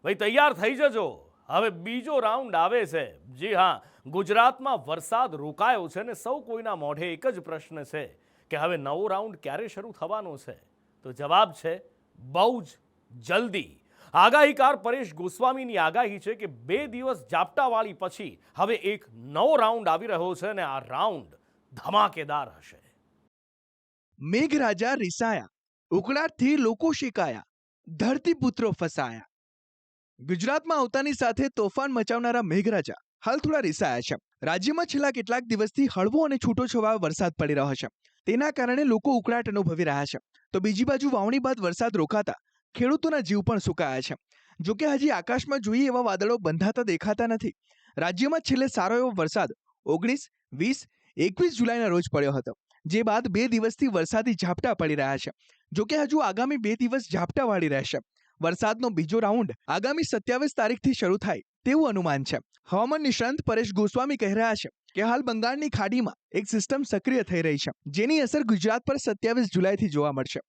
ભાઈ તૈયાર થઈ જજો, હવે બીજો રાઉન્ડ આવે છે. જી હા, ગુજરાતમાં વરસાદ રોકાયો છે ને સૌ કોઈના મોઢે એક જ પ્રશ્ન છે કે હવે નવો રાઉન્ડ ક્યારે શરૂ થવાનો છે. તો જવાબ છે બહુ જ જલ્દી. આગાહીકાર પરેશ ગોસ્વામીની આગાહી છે કે 2 દિવસ ઝાપટાવાળી પછી હવે એક નવો રાઉન્ડ આવી રહ્યો છે અને આ રાઉન્ડ ધમાકેદાર હશે. મેઘરાજા રિસાયા, ઉકળાટથી લોકો શેકાયા, ધરતીપુત્રો ફસાયા. ગુજરાતમાં આવતાની સાથે તોફાન મચાવનારા મેઘરાજા હાલ થોડા રિસાયા છે. રાજ્યમાં છેલ્લા કેટલાક દિવસથી હળવો અને છૂટોછવાયો વરસાદ પડી રહ્યો છે. તેના કારણે લોકો ઉકળાટ અનુભવી રહ્યા છે. તો બીજી બાજુ વાવણી બાદ વરસાદ રોકાતા ખેડૂતોના જીવ પણ સુકાયા છે. જોકે હજી આકાશમાં જોઈએ એવા વાદળો બંધાતા દેખાતા નથી. રાજ્યમાં છેલ્લે સારો એવો વરસાદ 19, 20, 21 જુલાઈના રોજ પડ્યો હતો. જે બાદ 2 દિવસથી વરસાદી ઝાપટા પડી રહ્યા છે. જોકે હજુ આગામી 2 દિવસ ઝાપટાવાળી રહેશે. વરસાદનો બીજો રાઉન્ડ આગામી 27 તારીખથી શરૂ થાય તેવું અનુમાન છે. હવામાન નિષ્ણાંત પરેશ ગોસ્વામી કહી રહ્યા છે કે હાલ બંગાળની ખાડીમાં એક સિસ્ટમ સક્રિય થઈ રહી છે, જેની અસર ગુજરાત પર 27 જુલાઈથી જોવા મળશે.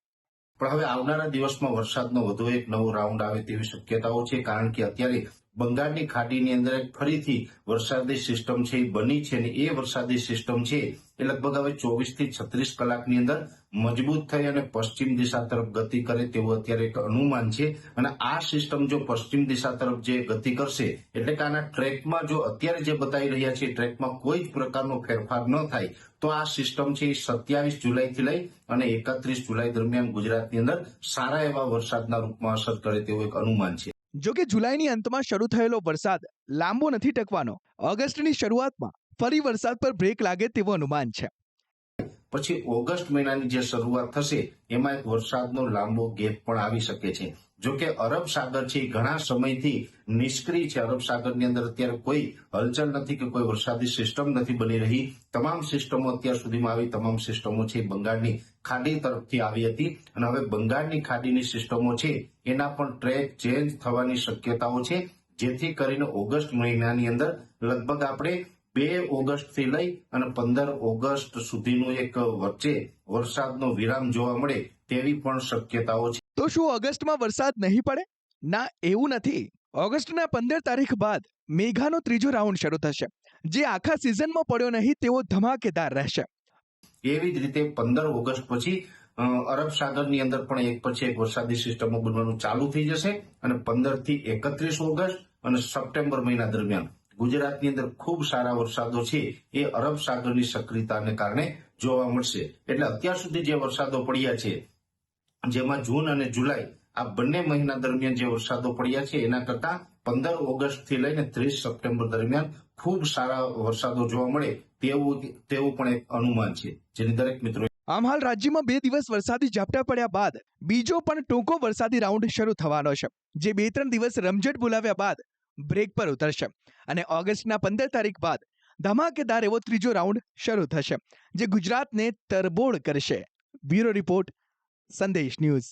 પણ હવે આવનારા દિવસમાં વરસાદનો વધુ એક નવો રાઉન્ડ આવે તેવી શક્યતાઓ છે, કારણ કે અત્યારે બંગાળની ખાડીની અંદર ફરીથી વરસાદી સિસ્ટમ છે એ બની છે અને એ વરસાદી સિસ્ટમ છે એ લગભગ હવે 24 થી 36 કલાકની અંદર મજબૂત થઈ અને પશ્ચિમ દિશા તરફ ગતિ કરે તેવું અત્યારે એક અનુમાન છે. અને આ સિસ્ટમ જો પશ્ચિમ દિશા તરફ જે ગતિ કરશે એટલે કે આના ટ્રેકમાં જો અત્યારે જે બતાવી રહ્યા છે ટ્રેકમાં કોઈ જ પ્રકારનો ફેરફાર ન થાય તો આ સિસ્ટમ છે એ 27 જુલાઈથી લઈ અને 31 જુલાઈ દરમિયાન ગુજરાતની અંદર સારા એવા વરસાદના રૂપમાં અસર કરે તેવું એક અનુમાન છે. જોકે જુલાઈની અંતમાં શરૂ થયેલો વરસાદ લાંબો નથી ટકવાનો. ઓગસ્ટની શરૂઆતમાં ફરી વરસાદ પર બ્રેક લાગે તેવું અનુમાન છે. પછી ઓગસ્ટ મહિનાની જે શરૂઆત થશે એમાં એક વરસાદનો લાંબો ગેપ પણ આવી શકે છે. જોકે અરબ સાગર છે ઘણા સમયથી નિષ્ક્રિય છે. અરબ સાગરની અંદર અત્યારે કોઈ હલચલ નથી કે કોઈ વરસાદી સિસ્ટમ નથી બની રહી. તમામ સિસ્ટમો અત્યાર સુધીમાં આવી તમામ સિસ્ટમો છે બંગાળની ખાડી તરફથી આવી હતી અને હવે બંગાળની ખાડીની સિસ્ટમો છે એના પણ ટ્રેક ચેન્જ થવાની શક્યતાઓ છે, જેથી કરીને ઓગસ્ટ મહિનાની અંદર લગભગ આપણે 2 ઓગસ્ટથી લઈ અને 15 ઓગસ્ટ સુધીનું એક વચ્ચે વરસાદનો વિરામ જોવા મળે તેવી પણ શક્યતાઓ છે. તો શું ઓગસ્ટમાં વરસાદ નહીં પડે? ના, એવું નથી. ઓગસ્ટના 15 તારીખ બાદ મેઘાનો ત્રીજો રાઉન્ડ શરૂ થશે, જે આખા સિઝનમાં પડ્યો નહીં તેવો ધમાકેદાર રહેશે. એવી જ રીતે 15 ઓગસ્ટ પછી અરબ સાગરની અંદર પણ એક પછી એક વરસાદી સિસ્ટમો બનવાનું ચાલુ થઈ જશે અને 15 થી 31 ઓગસ્ટ અને સપ્ટેમ્બર મહિના દરમિયાન ગુજરાતની અંદર ખૂબ સારા વરસાદો છે એ અરબ સાગરની સક્રિયતાને કારણે જોવા મળશે. એટલે અત્યાર સુધી જે વરસાદો પડ્યા છે જેમાં જૂન અને જુલાઈ આ બંને મહિના દરમિયાન જે વરસાદો પડ્યા છે એના કરતા 15 ઓગસ્ટથી લઈને 30 સપ્ટેમ્બર દરમિયાન ખૂબ સારા વરસાદો જોવા મળે તેવું પણ એક અનુમાન છે, જેની દરેક મિત્રો. આમ હાલ રાજ્યમાં 2 દિવસ વરસાદી ઝાપટા પડ્યા બાદ બીજો પણ ટૂંકો વરસાદી રાઉન્ડ શરૂ થવાનો છે, જે 2-3 દિવસ રમઝટ બોલાવ્યા બાદ બ્રેક પર ઉતરશે અને ઓગસ્ટના 15 તારીખ બાદ ધમાકેદાર એવો ત્રીજો રાઉન્ડ શરૂ થશે, જે ગુજરાતને તરબોળ કરશે. બ્યુરો રિપોર્ટ, સંદેશ ન્યૂઝ.